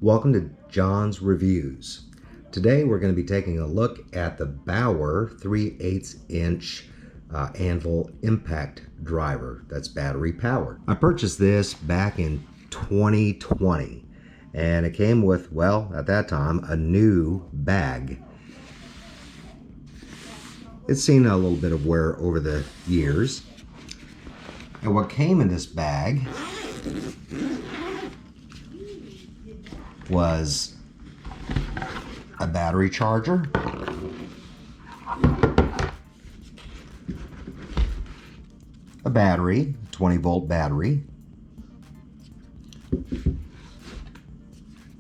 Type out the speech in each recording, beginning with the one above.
Welcome to John's Reviews. Today we're going to be taking a look at the Bauer 3/8 inch anvil impact driver that's battery powered. I purchased this back in 2020 and it came with, well, at that time, a new bag. It's seen a little bit of wear over the years. And what came in this bag was a battery charger, a battery, 20-volt battery,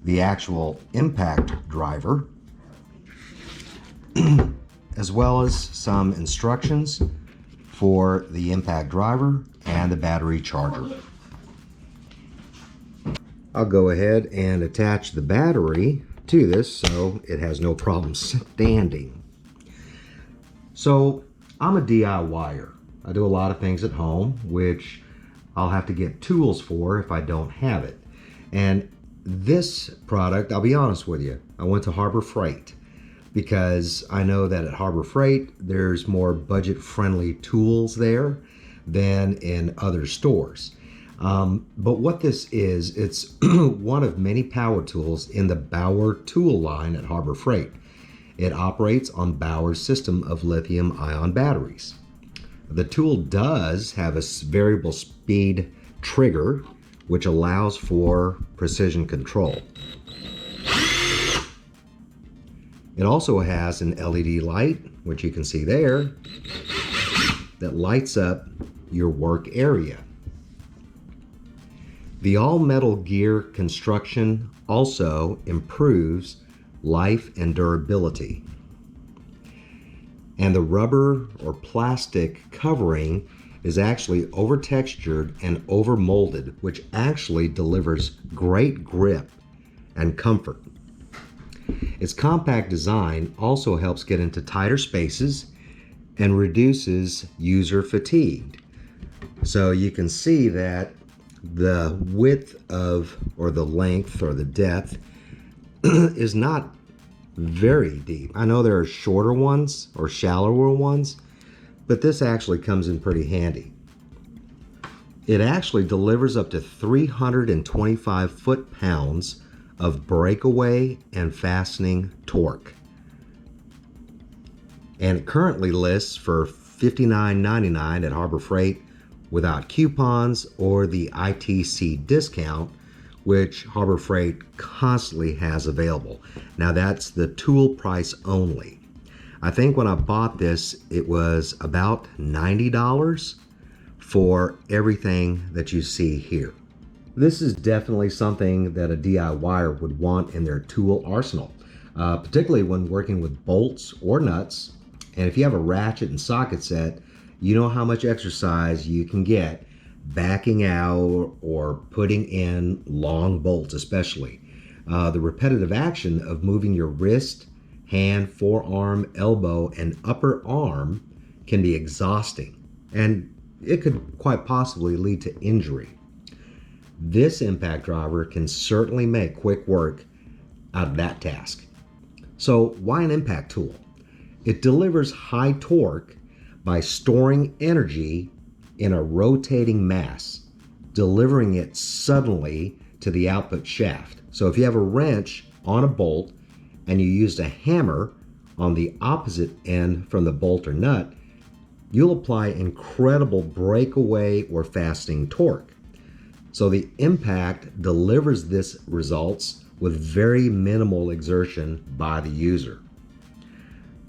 the actual impact driver, as well as some instructions for the impact driver and the battery charger. I'll go ahead and attach the battery to this so it has no problem standing. So I'm a DIYer. I do a lot of things at home, which I'll have to get tools for if I don't have it. And this product, I'll be honest with you, I went to Harbor Freight because I know that at Harbor Freight there's more budget-friendly tools there than in other stores. But what this is, it's one of many power tools in the Bauer tool line at Harbor Freight. It operates on Bauer's system of lithium-ion batteries. The tool does have a variable speed trigger, which allows for precision control. It also has an LED light, which you can see there, that lights up your work area. The all-metal gear construction also improves life and durability. And the rubber or plastic covering is actually over-textured and over-molded, which actually delivers great grip and comfort. Its compact design also helps get into tighter spaces and reduces user fatigue. So you can see that the width of, or the length or the depth is not very deep. I know there are shorter ones or shallower ones, but this actually comes in pretty handy. It actually delivers up to 325 foot-pounds of breakaway and fastening torque. And it currently lists for $59.99 at Harbor Freight without coupons or the ITC discount, which Harbor Freight constantly has available. Now that's the tool price only. I think when I bought this, it was about $90 for everything that you see here. This is definitely something that a DIYer would want in their tool arsenal, particularly when working with bolts or nuts. And if you have a ratchet and socket set, you know how much exercise you can get backing out or putting in long bolts, especially. The repetitive action of moving your wrist, hand, forearm, elbow, and upper arm can be exhausting, and it could quite possibly lead to injury. This impact driver can certainly make quick work out of that task. So why an impact tool? It delivers high torque by storing energy in a rotating mass, delivering it suddenly to the output shaft. So if you have a wrench on a bolt and you used a hammer on the opposite end from the bolt or nut, you'll apply incredible breakaway or fastening torque. So the impact delivers this results with very minimal exertion by the user.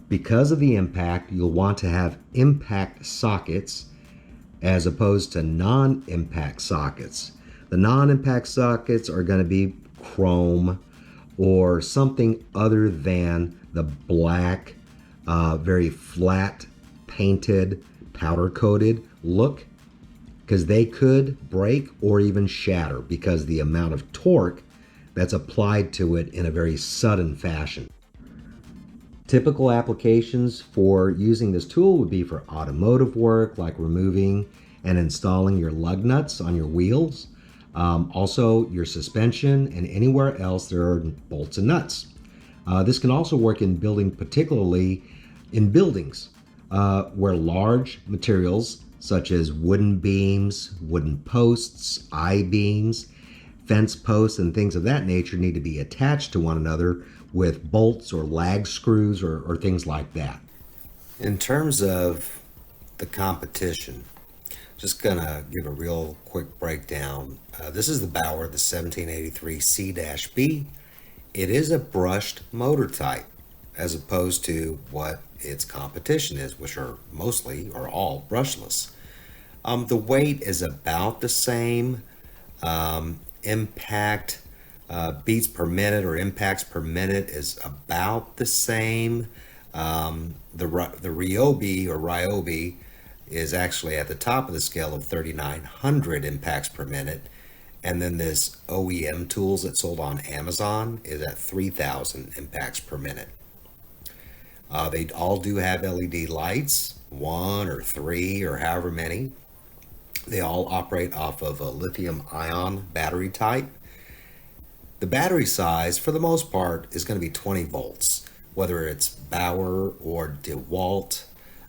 Because of the impact, you'll want to have impact sockets as opposed to non-impact sockets. The non-impact sockets are going to be chrome or something other than the black, very flat, painted, powder-coated look, because they could break or even shatter because the amount of torque that's applied to it in a very sudden fashion. Typical applications for using this tool would be for automotive work, like removing and installing your lug nuts on your wheels, Also, your suspension and anywhere else there are bolts and nuts. This can also work in building, particularly in buildings where large materials such as wooden beams, wooden posts, I-beams, fence posts, and things of that nature need to be attached to one another with bolts or lag screws or things like that. In terms of the competition, just gonna give a real quick breakdown. This is the Bauer, the 1783 C-B. It is a brushed motor type, as opposed to what its competition is, which are mostly or all brushless. The weight is about the same. Impact beats per minute or impacts per minute is about the same. The Ryobi or Ryobi is actually at the top of the scale of 3,900 impacts per minute. And then this OEM tools that sold on Amazon is at 3,000 impacts per minute. They all do have LED lights, 1 or 3 or however many. They all operate off of a lithium ion battery type. The battery size, for the most part, is going to be 20 volts, whether it's Bauer or DeWalt.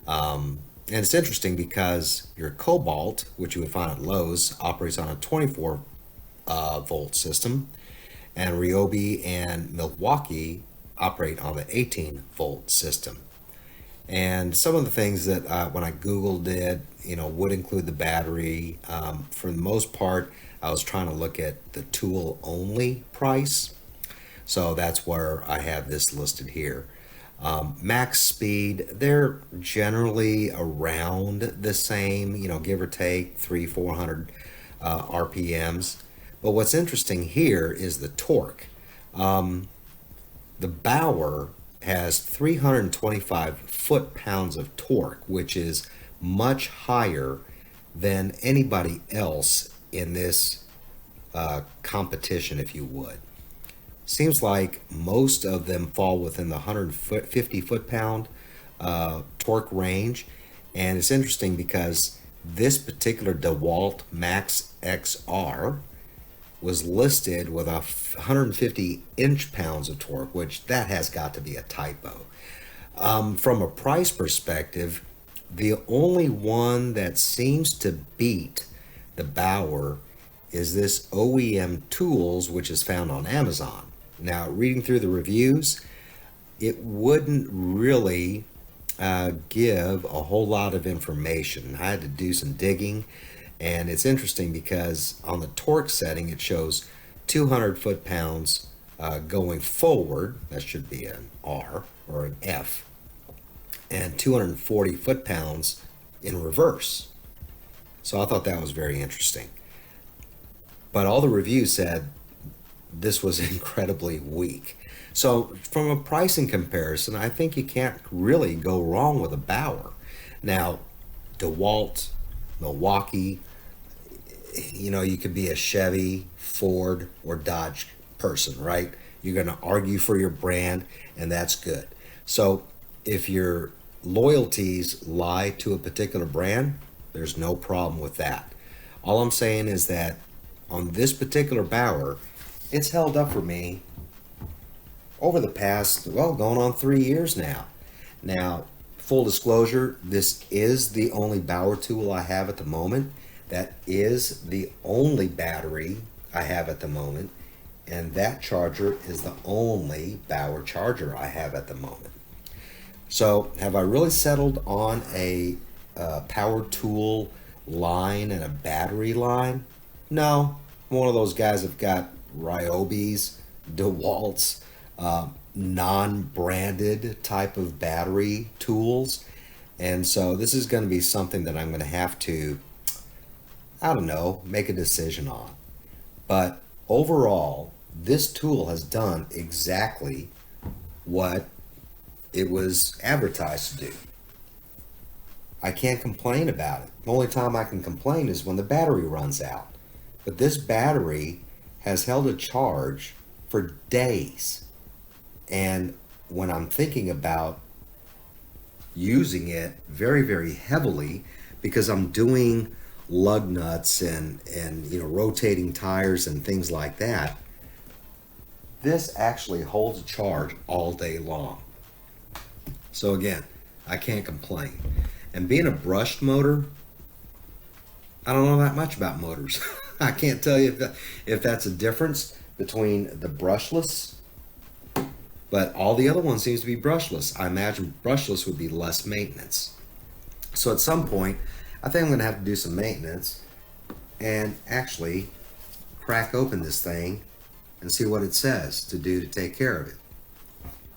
And it's interesting because your Cobalt, which you would find at Lowe's, operates on a 24 volt system, and Ryobi and Milwaukee operate on the 18 volt system. And some of the things that when I Googled it, would include the battery. For the most part, I was trying to look at the tool only price. So that's where I have this listed here. Max speed, they're generally around the same, give or take 300-400 RPMs. But what's interesting here is the torque. The Bauer has 325 foot-pounds of torque, which is much higher than anybody else in this competition, if you would. Seems like most of them fall within the 150 foot-pound torque range. And it's interesting because this particular DeWalt Max XR was listed with 150 inch-pounds of torque, which that has got to be a typo. From a price perspective, the only one that seems to beat the Bauer is this OEM Tools, which is found on Amazon. Now, reading through the reviews, it wouldn't really give a whole lot of information. I had to do some digging, and it's interesting because on the torque setting, it shows 200 foot-pounds going forward. That should be an R or an F. And 240 foot-pounds in reverse. So I thought that was very interesting. But all the reviews said this was incredibly weak. So from a pricing comparison, I think you can't really go wrong with a Bauer. Now, DeWalt, Milwaukee, you could be a Chevy, Ford, or Dodge person, right? You're going to argue for your brand, and that's good. So if your loyalties lie to a particular brand, there's no problem with that. All I'm saying is that on this particular Bauer, it's held up for me over the past, going on 3 years now. Now, full disclosure, this is the only Bauer tool I have at the moment. That is the only battery I have at the moment. And that charger is the only Bauer charger I have at the moment. So have I really settled on a power tool line and a battery line? No. I'm one of those guys that've got Ryobis, DeWalt's, non-branded type of battery tools. And so this is going to be something that I'm going to have to, make a decision on. But overall, this tool has done exactly what it was advertised to do. I can't complain about it. The only time I can complain is when the battery runs out. But this battery has held a charge for days. And when I'm thinking about using it very, very heavily, because I'm doing lug nuts and rotating tires and things like that, this actually holds a charge all day long. So again, I can't complain. And being a brushed motor, I don't know that much about motors. I can't tell you if that's a difference between the brushless, but all the other ones seems to be brushless. I imagine brushless would be less maintenance. So at some point, I think I'm going to have to do some maintenance and actually crack open this thing and see what it says to do to take care of it.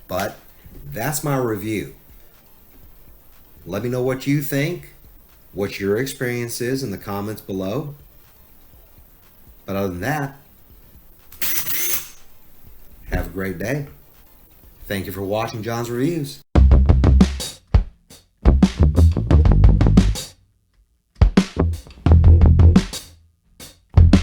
But that's my review. Let me know what you think, what your experience is in the comments below. But other than that, have a great day. Thank you for watching John's Reviews.